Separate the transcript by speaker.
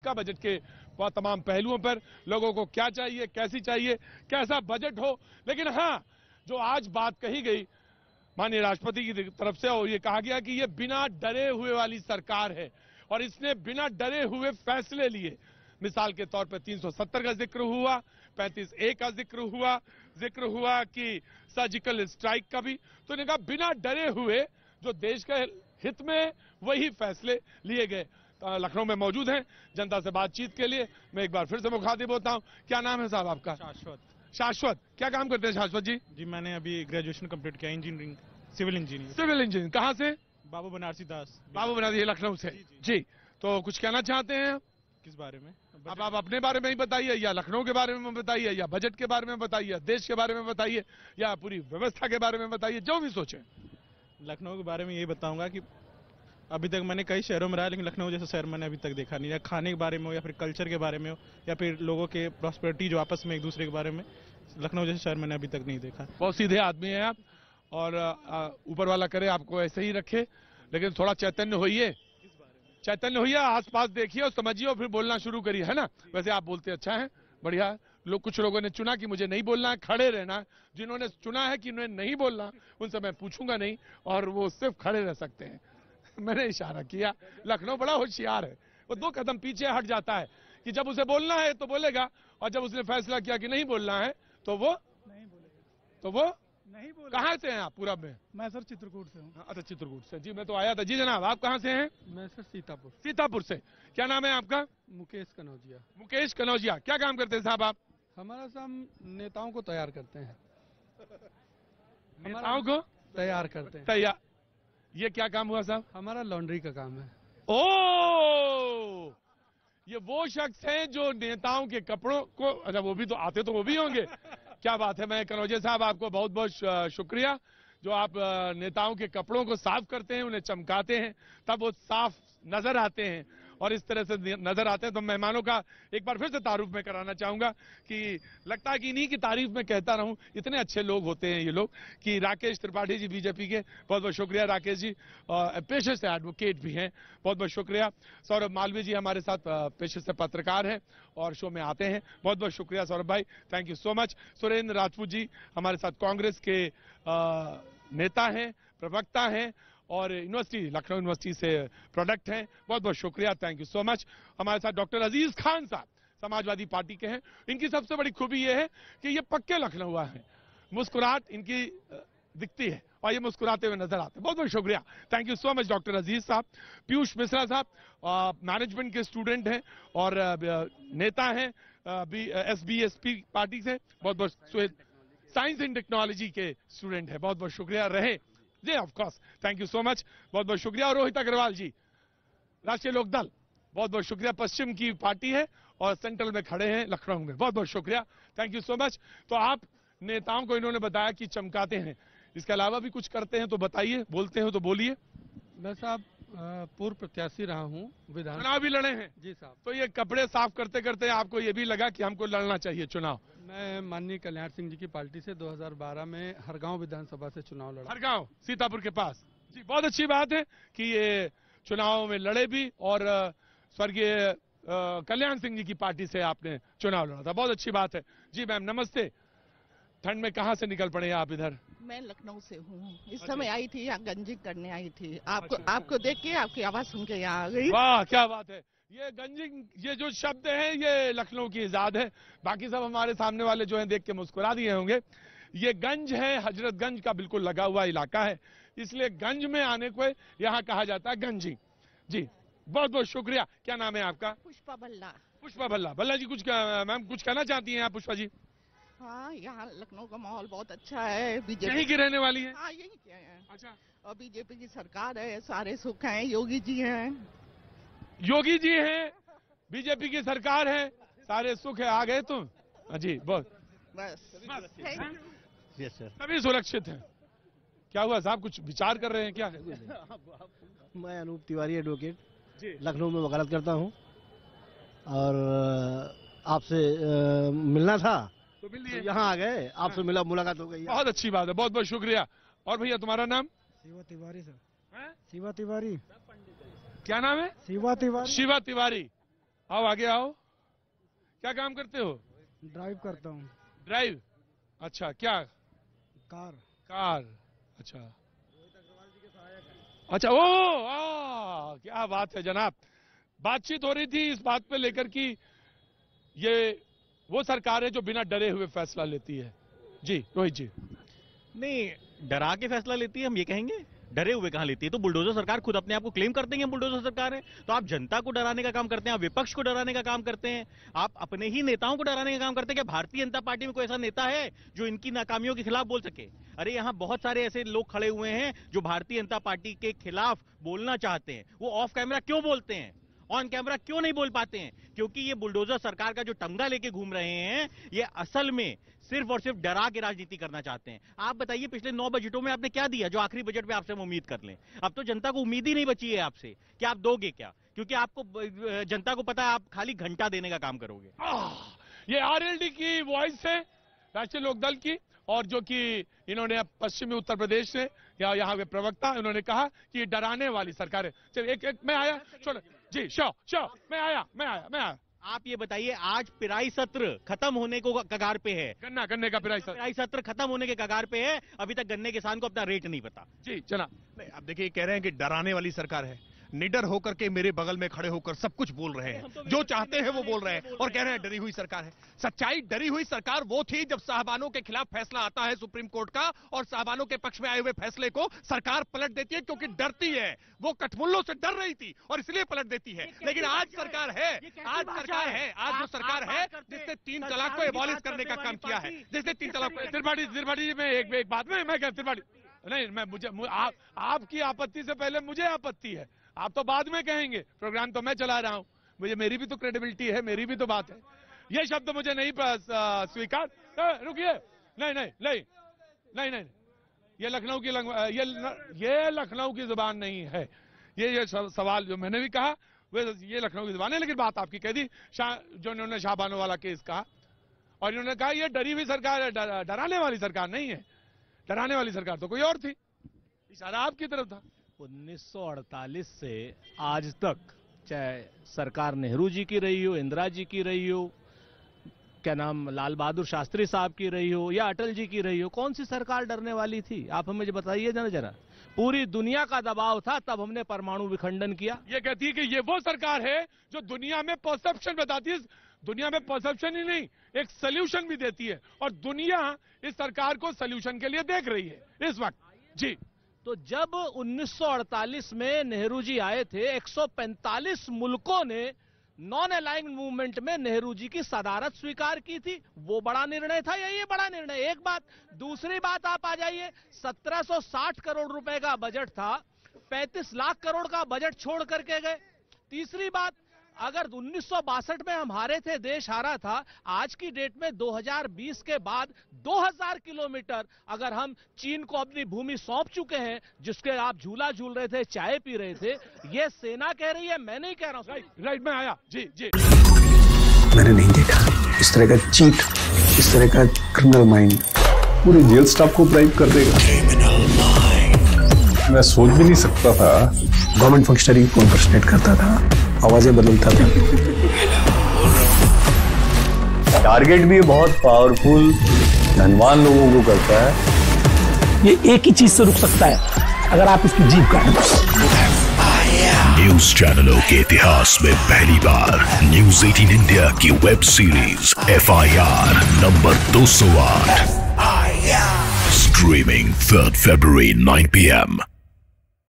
Speaker 1: का बजट के तमाम पहलुओं पर लोगों को क्या चाहिए, कैसी चाहिए, कैसा बजट हो। लेकिन हाँ, जो आज बात कही गई माननीय राष्ट्रपति की तरफ से, और ये कहा गया कि ये बिना डरे हुए वाली सरकार है और इसने बिना डरे हुए फैसले लिए। मिसाल के तौर पर 370 का जिक्र हुआ, 35A का जिक्र हुआ कि सर्जिकल स्ट्राइक का भी। तो इन्होंने कहा बिना डरे हुए जो देश के हित में वही फैसले लिए गए। लखनऊ में मौजूद हैं जनता से बातचीत के लिए। मैं एक बार फिर से मुखातिब होता हूं। क्या नाम है साहब आपका? शाश्वत। क्या काम करते हैं शाश्वत जी?
Speaker 2: जी मैंने अभी ग्रेजुएशन कंप्लीट किया, engineering, civil engineer.
Speaker 1: Civil engineer. कहाँ से?
Speaker 2: बाबू बनारसी दास।
Speaker 1: बाबू बनारसी, लखनऊ से। जी, तो कुछ कहना चाहते हैं आप?
Speaker 2: किस बारे में?
Speaker 1: अब आप अपने बारे में ही बताइए, या लखनऊ के बारे में बताइए, या बजट के बारे में बताइए, देश के बारे में बताइए, या पूरी व्यवस्था के बारे में बताइए, जो भी सोचें।
Speaker 2: लखनऊ के बारे में यही बताऊंगा कि अभी तक मैंने कई शहरों में रहा, लेकिन लखनऊ जैसा शहर मैंने अभी तक देखा नहीं। या खाने के बारे में हो, या फिर कल्चर के बारे में हो, या फिर लोगों के प्रॉस्पेरिटी जो आपस में एक दूसरे के बारे में, लखनऊ जैसा शहर मैंने अभी तक नहीं देखा।
Speaker 1: बहुत सीधे आदमी हैं आप, और ऊपर वाला करे आपको ऐसे ही रखे, लेकिन थोड़ा चैतन्य होइए। चैतन्य होइए, आसपास देखिए और समझिए और फिर बोलना शुरू करिए, है ना? वैसे आप बोलते अच्छा है, बढ़िया। कुछ लोगों ने चुना कि मुझे नहीं बोलना है, खड़े रहना है। जिन्होंने चुना है कि उन्हें नहीं बोलना, उनसे मैं पूछूंगा नहीं, और वो सिर्फ खड़े रह सकते हैं। मैंने इशारा किया। लखनऊ बड़ा होशियार है, वो 2 कदम पीछे हट जाता है कि जब उसे बोलना है तो बोलेगा, और जब उसने फैसला किया कि नहीं बोलना है तो वो नहीं बोलेगा। कहाँ से हैं आप? पूरब में?
Speaker 3: मैं सर चित्रकूट से हूँ।
Speaker 1: अच्छा, चित्रकूट से। जी मैं तो आया था। जी जनाब, आप कहाँ से हैं?
Speaker 3: मैं सर
Speaker 1: सीतापुर से। क्या नाम है आपका?
Speaker 3: मुकेश कनौजिया।
Speaker 1: मुकेश कनौजिया। क्या काम करते हैं साहब आप?
Speaker 3: हमारा हम नेताओं को तैयार करते हैं।
Speaker 1: नेताओं को
Speaker 3: तैयार करते हैं।
Speaker 1: तैयार। ये क्या काम हुआ साहब?
Speaker 3: हमारा लॉन्ड्री का काम है।
Speaker 1: ओ, ये वो शख्स हैं जो नेताओं के कपड़ों को, अच्छा वो भी तो आते तो वो भी होंगे। क्या बात है। मैं कनौजिया साहब आपको बहुत बहुत शुक्रिया, जो आप नेताओं के कपड़ों को साफ करते हैं, उन्हें चमकाते हैं, तब वो साफ नजर आते हैं, और इस तरह से नजर आते हैं। तो मेहमानों का एक बार फिर से तारुफ में कराना चाहूंगा कि लगता है कि इन्हीं की तारीफ में कहता रहूं, इतने अच्छे लोग होते हैं ये लोग। कि राकेश त्रिपाठी जी बीजेपी के, बहुत बहुत शुक्रिया राकेश जी, पेशे से एडवोकेट भी हैं, बहुत बहुत शुक्रिया। सौरभ मालवीय जी हमारे साथ पेशे से पत्रकार हैं और शो में आते हैं, बहुत बहुत शुक्रिया सौरभ भाई, thank you so much. Surendra Rajput ji हमारे साथ कांग्रेस के नेता हैं, प्रवक्ता हैं, और यूनिवर्सिटी, लखनऊ यूनिवर्सिटी से प्रोडक्ट हैं, बहुत बहुत शुक्रिया, थैंक यू सो मच। हमारे साथ डॉक्टर अजीज खान साहब समाजवादी पार्टी के हैं। इनकी सबसे बड़ी खूबी यह है कि ये पक्के लखनऊ हैं, मुस्कुराहट इनकी दिखती है और ये मुस्कुराते हुए नजर आते हैं। बहुत बहुत शुक्रिया, thank you so much doctor Aziz साहब। पीयूष मिश्रा साहब मैनेजमेंट के स्टूडेंट हैं और नेता हैं SBSP पार्टी से, बहुत बहुत साइंस एंड टेक्नोलॉजी के स्टूडेंट हैं, बहुत बहुत शुक्रिया रहे जी, of course, thank you so much, बहुत बहुत शुक्रिया। और रोहित अग्रवाल जी राष्ट्रीय लोकदल, बहुत बहुत शुक्रिया, पश्चिम की पार्टी है और सेंट्रल में खड़े हैं लखनऊ में, बहुत बहुत शुक्रिया, थैंक यू सो मच। तो आप नेताओं को इन्होंने बताया कि चमकाते हैं, इसके अलावा भी कुछ करते हैं तो बताइए, बोलते हो तो बोलिए।
Speaker 3: मैं साहब पूर्व प्रत्याशी रहा हूँ, विधान
Speaker 1: चुनाव भी लड़े हैं?
Speaker 3: जी साहब।
Speaker 1: तो ये कपड़े साफ करते करते आपको ये भी लगा कि हमको लड़ना चाहिए चुनाव?
Speaker 3: मैं माननीय कल्याण सिंह जी की पार्टी से 2012 में हरगांव विधानसभा से चुनाव लड़ा।
Speaker 1: हरगांव सीतापुर के पास। जी, बहुत अच्छी बात है कि ये चुनाव में लड़े भी, और स्वर्गीय कल्याण सिंह जी की पार्टी से आपने चुनाव लड़ा था, बहुत अच्छी बात है। जी मैम नमस्ते। ठंड में कहाँ से निकल पड़े आप इधर?
Speaker 4: मैं लखनऊ से हूँ, इस समय आई थी यहाँ, गंजिंग करने आई थी। आपको देख के, आपकी आवाज सुन के यहाँ आ गई।
Speaker 1: वाह क्या बात है। ये गंजिंग, ये जो शब्द है ये लखनऊ की इजाद है, बाकी सब हमारे सामने वाले जो हैं देख के मुस्कुरा दिए होंगे। ये गंज है, हजरतगंज का बिल्कुल लगा हुआ इलाका है, इसलिए गंज में आने को यहाँ कहा जाता है गंजिंग। जी बहुत बहुत शुक्रिया। क्या नाम है आपका?
Speaker 4: पुष्पा भल्ला।
Speaker 1: पुष्पा भल्ला। भल्ला जी कुछ मैम कुछ कहना चाहती हैं आप पुष्पा जी?
Speaker 4: हाँ, यहाँ लखनऊ का माहौल बहुत अच्छा है। बीजेपी
Speaker 1: यहीं की रहने वाली है?
Speaker 4: हाँ, यहीं के हैं।
Speaker 1: अच्छा।
Speaker 4: और बीजेपी की सरकार है, सारे सुख हैं, योगी जी हैं।
Speaker 1: योगी जी हैं, बीजेपी की सरकार है, सारे सुख है। आ गए तुम? जी बहुत
Speaker 4: बस
Speaker 1: यस सर, सभी सुरक्षित हैं। क्या हुआ साहब, कुछ विचार कर रहे हैं क्या?
Speaker 5: मैं अनूप तिवारी एडवोकेट,
Speaker 1: लखनऊ
Speaker 5: में वकालत करता हूँ, और आपसे मिलना था
Speaker 1: तो मिल लिए,
Speaker 5: यहाँ आ गए, आपसे मुलाकात हो गई।
Speaker 1: बहुत अच्छी बात है, बहुत बहुत शुक्रिया। और भैया तुम्हारा नाम?
Speaker 3: शिवा तिवारी सर। शिवा तिवारी।
Speaker 1: क्या नाम है?
Speaker 3: शिवा तिवारी।
Speaker 1: शिवा तिवारी। आओ आगे आओ। क्या काम करते हो?
Speaker 6: ड्राइव करता हूँ।
Speaker 1: ड्राइव? अच्छा, क्या?
Speaker 6: कार।
Speaker 1: अच्छा अच्छा, ओ क्या बात है जनाब। बातचीत हो रही थी इस बात पे लेकर कि ये वो सरकार है जो बिना डरे हुए फैसला लेती है। जी रोहित जी।
Speaker 7: नहीं, डरा के फैसला लेती है हम ये कहेंगे, डरे हुए कहां लेती है? तो बुलडोजर सरकार खुद अपने आप को क्लेम करते हैं हम बुलडोजर सरकार है। तो आप जनता को डराने का काम करते हैं, आप विपक्ष को डराने का काम करते हैं, आप अपने ही नेताओं को डराने का काम करते हैं। क्या भारतीय जनता पार्टी में कोई ऐसा नेता है जो इनकी नाकामियों के खिलाफ बोल सके? अरे यहाँ बहुत सारे ऐसे लोग खड़े हुए हैं जो भारतीय जनता पार्टी के खिलाफ बोलना चाहते हैं। वो ऑफ कैमरा क्यों बोलते हैं, ऑन कैमरा क्यों नहीं बोल पाते हैं? क्योंकि ये बुलडोजर सरकार का जो टंगा लेके घूम रहे हैं, ये असल में सिर्फ और सिर्फ डरा के राजनीति करना चाहते हैं। आप बताइए पिछले 9 बजटों में आपने क्या दिया जो आखिरी बजट में आपसे हम उम्मीद कर लें? अब तो जनता को उम्मीद ही नहीं बची है आपसे कि आप दोगे क्या, क्योंकि आपको जनता को पता है आप खाली घंटा देने का काम करोगे।
Speaker 1: ये आरएलडी की वॉइस है, राष्ट्रीय लोकदल की, और जो कि इन्होंने पश्चिमी उत्तर प्रदेश से या यहाँ के प्रवक्ता उन्होंने कहा कि डराने वाली सरकार है। चलिए एक मैं आया, छोड़ जी, श्योर मैं आया।
Speaker 7: आप ये बताइए, आज पिराई सत्र खत्म होने को कगार पे है।
Speaker 1: गन्ने का पिराई
Speaker 7: सत्र खत्म होने के कगार पे है, अभी तक गन्ने किसान को अपना रेट नहीं पता।
Speaker 1: जी जनाब।
Speaker 8: नहीं, अब देखिए कह रहे हैं कि डराने वाली सरकार है, निडर होकर के मेरे बगल में खड़े होकर सब कुछ बोल रहे हैं, जो चाहते हैं वो बोल रहे हैं और कह रहे हैं डरी हुई सरकार है। सच्चाई डरी हुई सरकार वो थी जब साहबानों के खिलाफ फैसला आता है सुप्रीम कोर्ट का और साहबानों के पक्ष में आए हुए फैसले को सरकार पलट देती है, क्योंकि डरती है। वो कठमुल्लों से डर रही थी और इसलिए पलट देती है। लेकिन आज सरकार है, आज जो सरकार है जिसने 3 तलाक को एबॉलिश करने का काम किया है, जिसने 3 तलाक को।
Speaker 1: त्रिपाठी में एक बात में मैं त्रिपाठी नहीं, आपकी आपत्ति से पहले मुझे आपत्ति है। आप तो बाद में कहेंगे, प्रोग्राम तो मैं चला रहा हूं, मेरी भी तो क्रेडिबिलिटी है, मेरी भी तो बात है। ये शब्द मुझे नहीं स्वीकार। रुकिए, नहीं, ये लखनऊ की ये लखनऊ की जुबान नहीं है। ये सवाल जो मैंने भी कहा ये लखनऊ की जुबान है, लेकिन बात आपकी कह दी। जो इन्होंने शाहबानो वाला केस कहा और इन्होंने कहा ये डरी हुई सरकार है, डराने वाली सरकार नहीं है। डराने वाली सरकार तो कोई और थी, इशारा आपकी तरफ था।
Speaker 5: 1948 से आज तक, चाहे सरकार नेहरू जी की रही हो, इंदिरा जी की रही हो, क्या नाम लाल बहादुर शास्त्री साहब की रही हो या अटल जी की रही हो, कौन सी सरकार डरने वाली थी? आप हमें बताइए जरा। पूरी दुनिया का दबाव था, तब हमने परमाणु विखंडन किया।
Speaker 1: ये कहती है कि ये वो सरकार है जो दुनिया में परसेप्शन बताती है। दुनिया में परसेप्शन ही नहीं, एक सोल्यूशन भी देती है, और दुनिया इस सरकार को सोल्यूशन के लिए देख रही है इस वक्त। जी,
Speaker 5: तो जब 1948 में नेहरू जी आए थे, 145 मुल्कों ने नॉन अलाइंड मूवमेंट में नेहरू जी की सदारत स्वीकार की थी। वो बड़ा निर्णय था या ये बड़ा निर्णय? एक बात। दूसरी बात, आप आ जाइए, 1760 करोड़ रुपए का बजट था, 35 लाख करोड़ का बजट छोड़ करके गए। तीसरी बात, अगर 1962 में हम हारे थे, देश हारा था, आज की डेट में 2020 के बाद 2000 किलोमीटर अगर हम चीन को अपनी भूमि सौंप चुके हैं, जिसके आप झूला झूल रहे थे, चाय पी रहे थे, ये सेना कह रही है, मैं नहीं कह रहा हूं।
Speaker 1: राइट में आया। जी।
Speaker 9: मैंने नहीं देखा इस तरह का चीट, इस तरह का क्रिमिनल माइंड पूरे जेल स्टाफ को ब्राइब कर देगा। मैं सोच भी नहीं सकता था। गवर्नमेंट फंक्शनरी को इम्पर्सनेट करता था, आवाजें बदलता था। टारगेट भी बहुत पावरफुल, धनवान लोगों को करता है।
Speaker 10: ये एक ही चीज से रुक सकता है, अगर आप इसकी जीभ काटें।
Speaker 11: न्यूज चैनलों के इतिहास में पहली बार न्यूज 18 इंडिया की web series FIR number 208 streaming 3rd February 9 PM